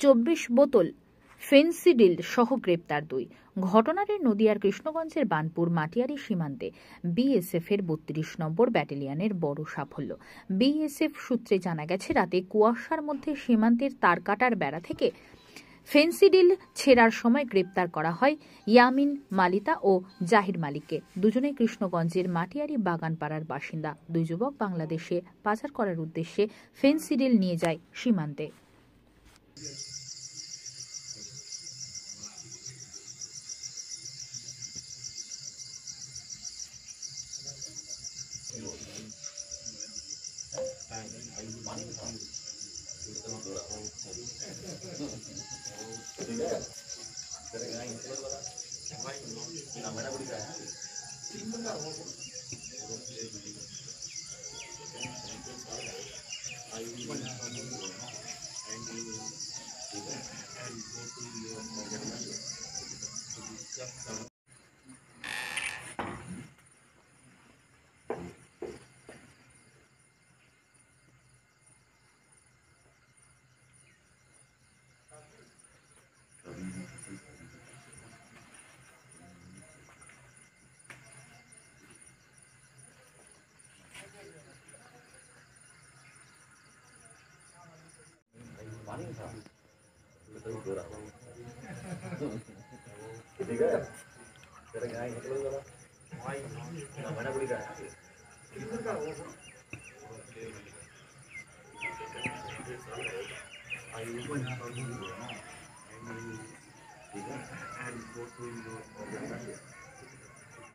24 বোতল ফেন্সিডিল সহ গ্রেপ্তার 2। ঘটনাটি নদিয়ার কৃষ্ণগঞ্জের বানপুর মাটিয়ারি সীমান্তে বিএসএফ এর 32 নম্বর ব্যাটালিয়নের বড় সাফল্য। বিএসএফ সূত্রে জানা গেছে, রাতে কুয়াশার মধ্যে সীমান্তের তারকাটার বেড়া থেকে ফেন্সিডিল ছেড়ার সময় গ্রেপ্তার করা হয় ইয়ামিন মালিতা ও জাহির মালিককে। দুজনেই কৃষ্ণগঞ্জের মাটিয়ারি বাগানপাড়ার বাসিন্দা। দুই যুবক বাংলাদেশে পাচার করার উদ্দেশ্যে ফেন্সিডিল নিয়ে যায় সীমান্তে।